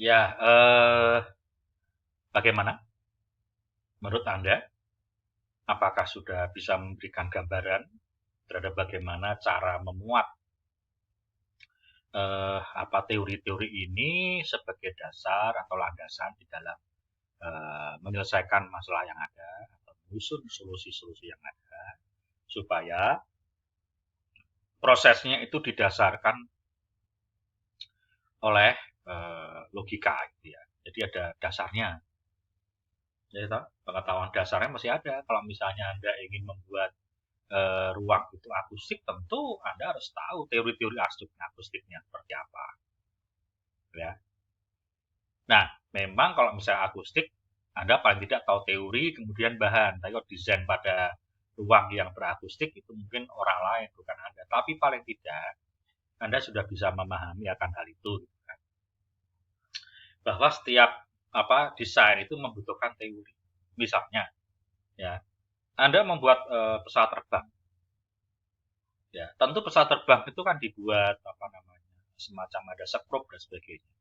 Ya, bagaimana menurut Anda? Apakah sudah bisa memberikan gambaran terhadap bagaimana cara memuat apa teori-teori ini sebagai dasar atau landasan di dalam menyelesaikan masalah yang ada atau menyusun solusi-solusi yang ada supaya prosesnya itu didasarkan oleh logika gitu ya. Jadi ada dasarnya. Ya, pengetahuan dasarnya masih ada. Kalau misalnya Anda ingin membuat ruang itu akustik, tentu Anda harus tahu teori-teori akustiknya seperti apa. Ya. Nah, memang kalau misalnya akustik, Anda paling tidak tahu teori, kemudian bahan. Tapi kalau desain pada ruang yang berakustik, itu mungkin orang lain, bukan Anda. Tapi paling tidak, Anda sudah bisa memahami akan hal itu. Gitu kan. Bahwa setiap desain itu membutuhkan teori. Misalnya, ya, Anda membuat pesawat terbang. Ya, tentu pesawat terbang itu kan dibuat semacam ada sekrup dan sebagainya.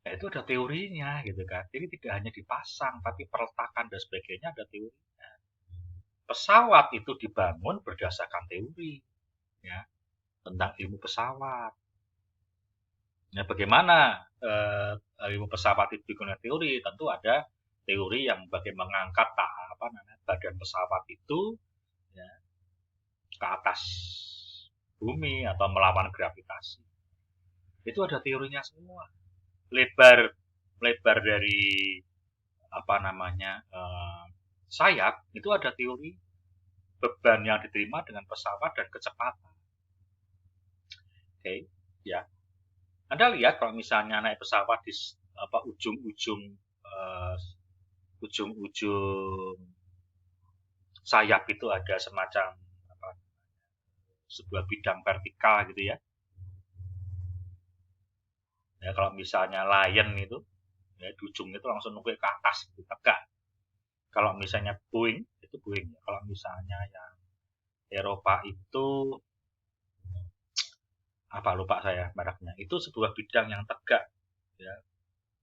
Ya, itu ada teorinya gitu kan. Jadi tidak hanya dipasang, tapi perletakan dan sebagainya ada teorinya. Pesawat itu dibangun berdasarkan teori, ya, tentang ilmu pesawat. Nah, bagaimana ilmu pesawat itu digunakan teori? Tentu ada teori yang bagaimana mengangkat badan pesawat itu ya, ke atas bumi atau melawan gravitasi. Itu ada teorinya semua. Lebar lebar dari sayap itu ada teori beban yang diterima dengan pesawat dan kecepatan. Oke, ya. Anda lihat kalau misalnya naik pesawat di ujung-ujung uh, ujung-ujung sayap itu ada semacam apa, sebuah bidang vertikal gitu ya. Ya kalau misalnya lion itu ya di ujung itu langsung nunggu ke atas gitu, tegak. Kalau misalnya Boeing itu Boeing ya. Kalau misalnya yang Eropa itu apa lupa saya mereknya. Itu sebuah bidang yang tegak ya,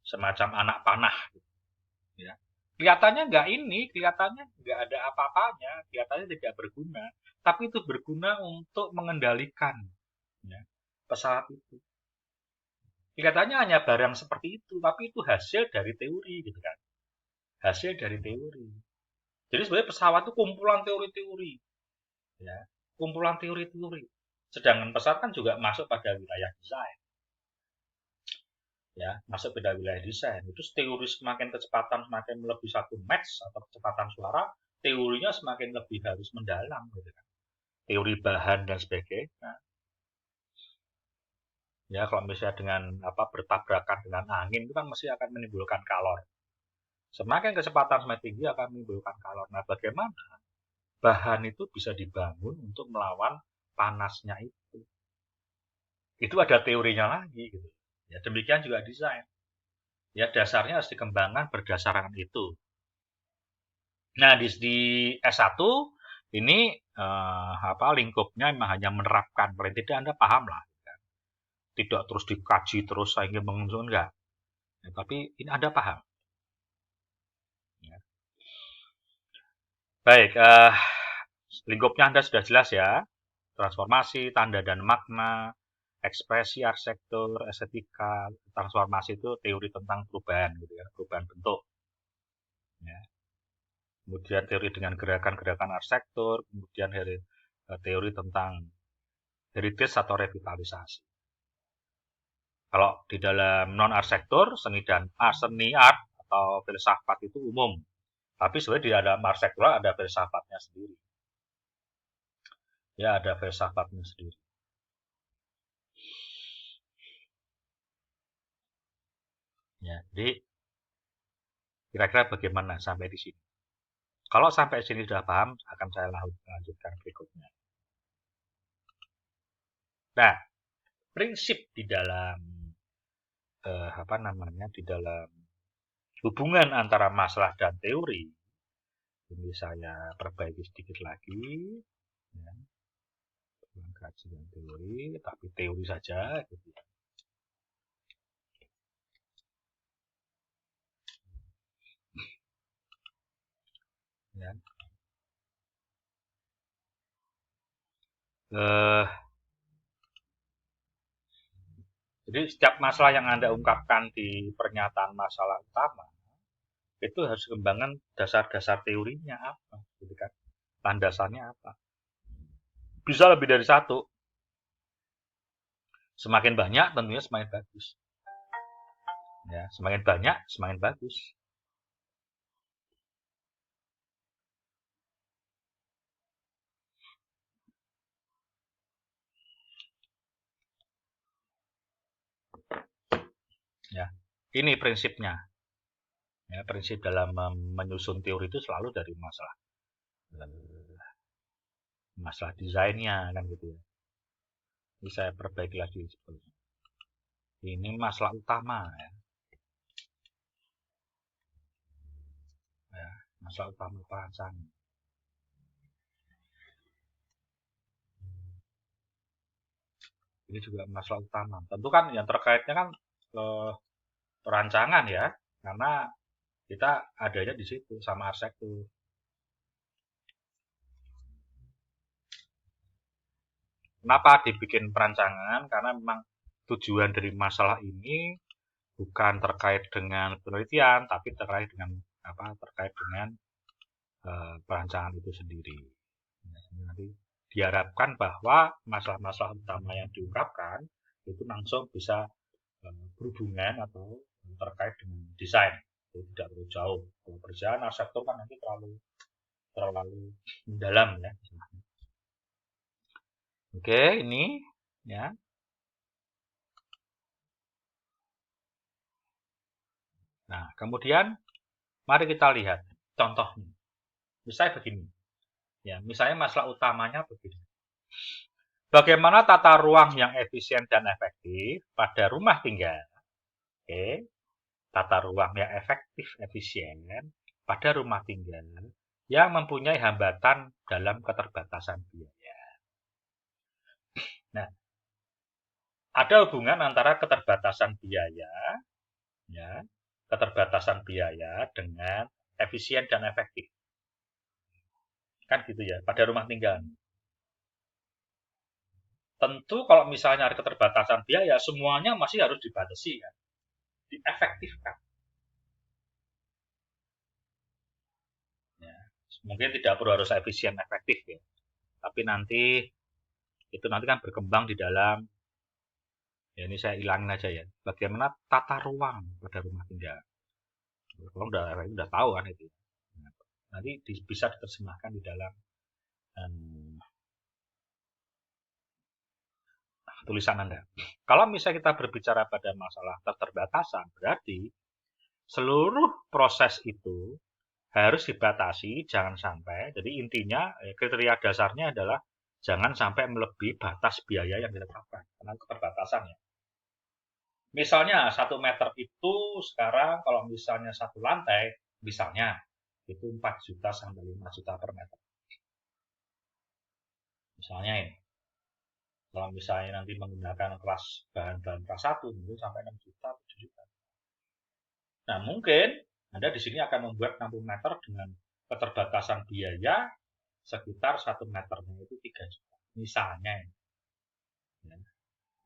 semacam anak panah gitu, ya. Kelihatannya nggak ada apa-apanya, kelihatannya tidak berguna, tapi itu berguna untuk mengendalikan ya, pesawat itu. Kelihatannya hanya barang seperti itu, tapi itu hasil dari teori gitu kan. Hasil dari teori. Jadi sebenarnya pesawat itu kumpulan teori-teori, ya. Kumpulan teori-teori. Sedangkan pesawat kan juga masuk pada wilayah desain. Ya masuk pada wilayah desain itu teori semakin kecepatan semakin melebihi 1 Mach atau kecepatan suara teorinya semakin lebih harus mendalam gitu kan. Teori bahan dan sebagainya. Nah, ya kalau misalnya dengan bertabrakan dengan angin itu kan mesti akan menimbulkan kalor, semakin kecepatan semakin tinggi akan menimbulkan kalor. Nah, bagaimana bahan itu bisa dibangun untuk melawan panasnya itu ada teorinya lagi gitu ya. Demikian juga desain ya, dasarnya harus dikembangkan berdasarkan itu. Nah, di S1 ini lingkupnya memang hanya menerapkan, paling tidak Anda paham lah. Tidak terus dikaji terus sehingga menguntungkan enggak. Ya, tapi ini Anda paham. Ya. Baik, lingkupnya Anda sudah jelas ya. Transformasi, tanda dan makna, ekspresi arsitektur, estetika, transformasi itu teori tentang perubahan gitu ya, perubahan bentuk. Ya. Kemudian teori dengan gerakan-gerakan arsitektur, kemudian teori tentang heritage atau revitalisasi. Kalau di dalam non arsitektur, seni art atau filsafat itu umum. Tapi sebenarnya di dalam arsitektural ada filsafatnya sendiri. Ya, ada filsafatnya sendiri. Ya, jadi kira-kira bagaimana sampai di sini? Kalau sampai sini sudah paham, akan saya lanjutkan berikutnya. Nah, prinsip di dalam di dalam hubungan antara masalah dan teori. Ini saya perbaiki sedikit lagi. Ya, kajian teori, tapi teori saja. Gitu. Eh, jadi setiap masalah yang Anda ungkapkan di pernyataan masalah utama itu harus kembangkan dasar-dasar teorinya apa, gitu kan? Landasannya apa? Bisa lebih dari satu. Semakin banyak tentunya semakin bagus. Ya, semakin banyak semakin bagus. Ya, ini prinsipnya. Ya, prinsip dalam menyusun teori itu selalu dari masalah masalah desainnya kan gitu ya. Ini saya perbaiki lagi sebelumnya. Ini masalah utama ya. Ya, masalah utama perancang. Ini juga masalah utama. Tentu kan yang terkaitnya kan perancangan ya, karena kita adanya di situ sama arsitektur. Kenapa dibikin perancangan? Karena memang tujuan dari masalah ini bukan terkait dengan penelitian, tapi terkait dengan apa? Terkait dengan perancangan itu sendiri. Nanti diharapkan bahwa masalah-masalah utama yang diungkapkan itu langsung bisa berhubungan atau terkait dengan desain. Itu tidak terlalu jauh. Kalau berjalan arsitektur kan nanti terlalu terlalu mendalam ya. Oke, ini ya. Nah, kemudian mari kita lihat contohnya. Misalnya begini. Ya, misalnya masalah utamanya begini. Bagaimana tata ruang yang efisien dan efektif pada rumah tinggal? Oke, tata ruang yang efektif efisien pada rumah tinggal yang mempunyai hambatan dalam keterbatasan biaya. Nah, ada hubungan antara keterbatasan biaya, ya, keterbatasan biaya dengan efisien dan efektif. Kan gitu ya, pada rumah tinggal. Tentu kalau misalnya ada keterbatasan biaya, semuanya masih harus dibatasi kan, diefektifkan. Ya. Mungkin tidak perlu harus efisien efektif ya, tapi nanti itu nanti kan berkembang di dalam, ya ini saya ilangin aja ya, bagaimana tata ruang pada rumah tinggal. Kalau udah tahu kan itu. Nanti bisa diterjemahkan di dalam um, tulisan Anda. Kalau misalnya kita berbicara pada masalah keterbatasan, berarti seluruh proses itu harus dibatasi, jangan sampai. Jadi intinya kriteria dasarnya adalah jangan sampai melebihi batas biaya yang ditetapkan karena keterbatasan ya. Misalnya 1 meter itu sekarang kalau misalnya satu lantai, misalnya itu 4 juta sampai 5 juta per meter. Misalnya ini. Kalau misalnya nanti menggunakan kelas bahan-bahan kelas 1 mungkin sampai 6 juta, 7 juta. Nah, mungkin Anda di sini akan membuat 60 meter dengan keterbatasan biaya sekitar 1 meternya itu 3 juta. Misalnya, ya,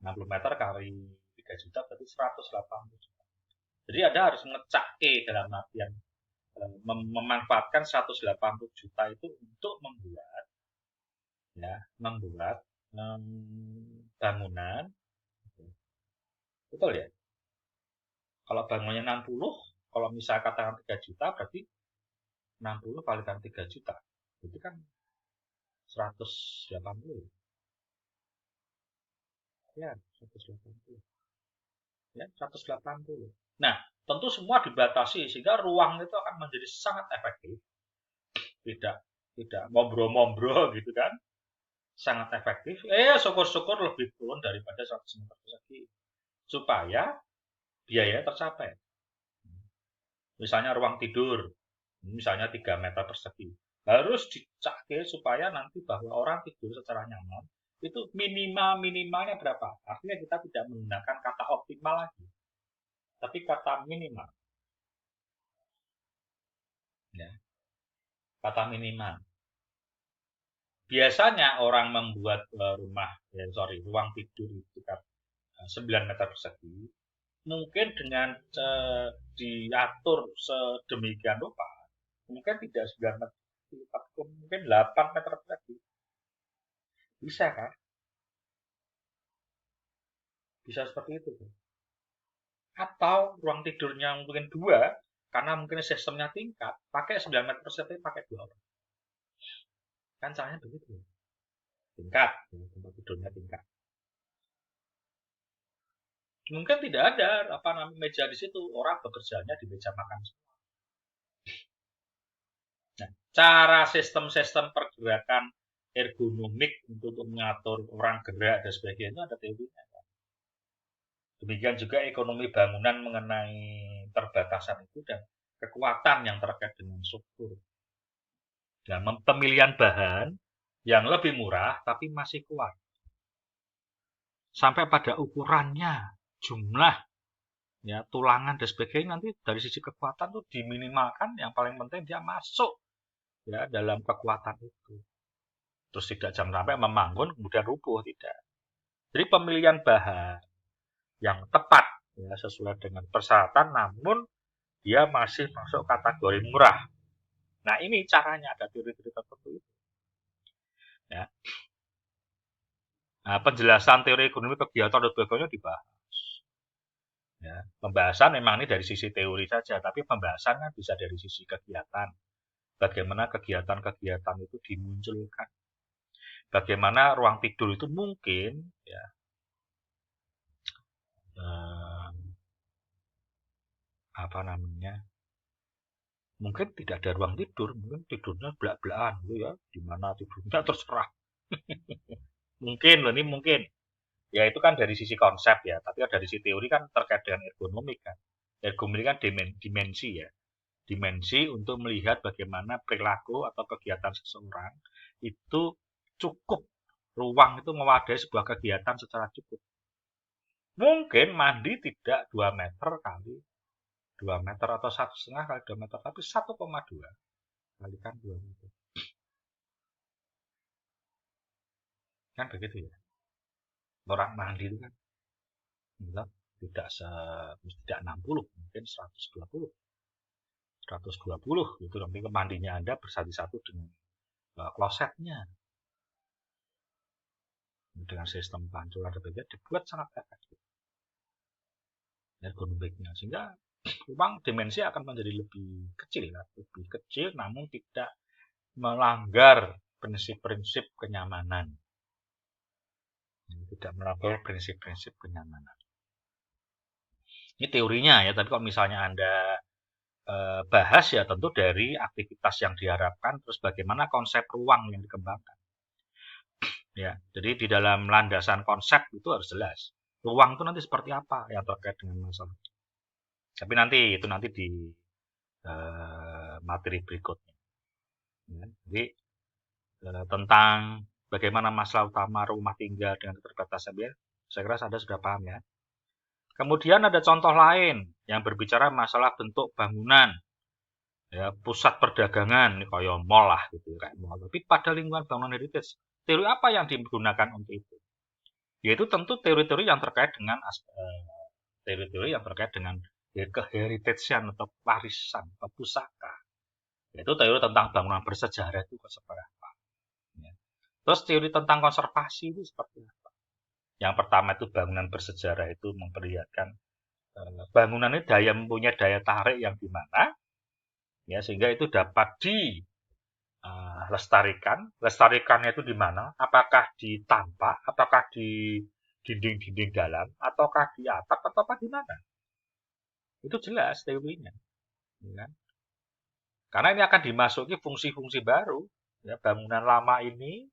60 meter kali 3 juta berarti 180 juta. Jadi Anda harus ngecak dalam artian memanfaatkan 180 juta itu untuk membuat ya, membuat bangunan. Betul ya? Kalau bangunnya 60, kalau misalnya katakan 3 juta berarti 60 kalikan 3 juta. Itu kan 180. Ya, 180. Ya, 180. Nah, tentu semua dibatasi sehingga ruang itu akan menjadi sangat efektif. Tidak tidak mombro-mombro gitu kan. Sangat efektif. Syukur-syukur lebih turun daripada 100 meter persegi. Supaya biaya tercapai. Misalnya ruang tidur, misalnya 3 meter persegi. Harus dicake supaya nanti bahwa orang tidur secara nyaman itu minimalnya berapa. Artinya kita tidak menggunakan kata optimal lagi, tapi kata minimal. Ya, kata minimal. biasanya orang membuat ruang tidur itu kan 9 meter persegi, mungkin dengan diatur sedemikian rupa, mungkin tidak 9 meter, mungkin 8 meter persegi. Bisa kan? Bisa seperti itu. Atau ruang tidurnya mungkin 2, karena mungkin sistemnya tingkat, pakai 9 meter persegi, pakai 2 orang. Kan caranya begitu. Tingkat, tempat tidurnya tingkat. Mungkin tidak ada meja di situ, orang bekerjanya di meja makan. Nah, cara sistem-sistem pergerakan ergonomik untuk mengatur orang gerak dan sebagainya itu ada teorinya. Demikian juga ekonomi bangunan mengenai perbatasan itu dan kekuatan yang terkait dengan struktur. Dan pemilihan bahan yang lebih murah tapi masih kuat. Sampai pada ukurannya, jumlah, ya, tulangan dan sebagainya, nanti dari sisi kekuatan tuh diminimalkan, yang paling penting dia masuk ya dalam kekuatan itu. Terus tidak jangan sampai membangun kemudian rubuh, tidak. Jadi pemilihan bahan yang tepat ya sesuai dengan persyaratan, namun dia masih masuk kategori murah. Nah, ini caranya, ada teori-teori tertentu itu. Ya. Nah, penjelasan teori ekonomi kegiatan dan sebagainya dibahas. Ya, pembahasan memang ini dari sisi teori saja, tapi pembahasan kan bisa dari sisi kegiatan. Bagaimana kegiatan-kegiatan itu dimunculkan. Bagaimana ruang tidur itu mungkin ya mungkin tidak ada ruang tidur, mungkin tidurnya belak-belakan gitu ya, di mana tidurnya terserah. Mungkin loh, ini mungkin. Ya itu kan dari sisi konsep ya, tapi dari sisi teori kan terkait dengan ergonomik kan. Ergonomik kan dimensi ya. Dimensi untuk melihat bagaimana perilaku atau kegiatan seseorang itu cukup, ruang itu mewadai sebuah kegiatan secara cukup. Mungkin mandi tidak 2 meter kali 2 meter atau 1,5 kali 2 meter, tapi 1,2 kalikan 2 meter. Kan begitu ya. Orang mandi itu kan tidak 60, mungkin 120. 120 gitu, nanti mandinya Anda bersatu-satu dengan klosetnya. Dengan sistem pancuran dan sebagainya dibuat sangat efektif ergonomiknya, sehingga memang dimensi akan menjadi lebih kecil, namun tidak melanggar prinsip-prinsip kenyamanan. Tidak melanggar prinsip-prinsip kenyamanan. Ini teorinya ya, tapi kalau misalnya Anda bahas ya tentu dari aktivitas yang diharapkan, terus bagaimana konsep ruang yang dikembangkan. Ya, jadi di dalam landasan konsep itu harus jelas. Ruang itu nanti seperti apa yang terkait dengan masalah. Tapi nanti di materi berikutnya. Ya, jadi tentang bagaimana masalah utama rumah tinggal dengan keterbatasan ya, saya kira Anda sudah paham ya. Kemudian ada contoh lain yang berbicara masalah bentuk bangunan. Ya, pusat perdagangan, ini kayak mall lah gitu, kayak mall. Tapi pada lingkungan bangunan heritage, teori apa yang digunakan untuk itu? Yaitu tentu teori-teori yang terkait dengan keheritagean atau warisan atau pusaka. Yaitu teori tentang bangunan bersejarah itu seperti apa. Ya. Terus teori tentang konservasi itu seperti apa. Yang pertama itu bangunan bersejarah itu memperlihatkan bangunan ini mempunyai daya tarik yang dimana ya sehingga itu dapat lestarikannya itu di mana, apakah di tampak, apakah di dinding-dinding dalam, ataukah di atap, ataukah di mana, itu jelas teorinya ya. Karena ini akan dimasuki fungsi-fungsi baru ya, bangunan lama ini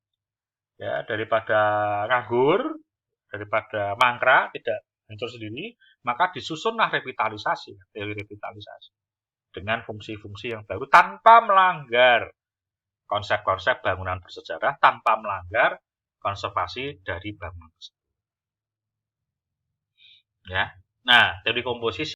ya, daripada nganggur, daripada mangkrak, tidak hancur sendiri, maka disusunlah revitalisasi, teori revitalisasi dengan fungsi-fungsi yang baru tanpa melanggar konsep-konsep bangunan bersejarah, tanpa melanggar konservasi dari bangunan tersebut. Ya. Nah, teori komposisi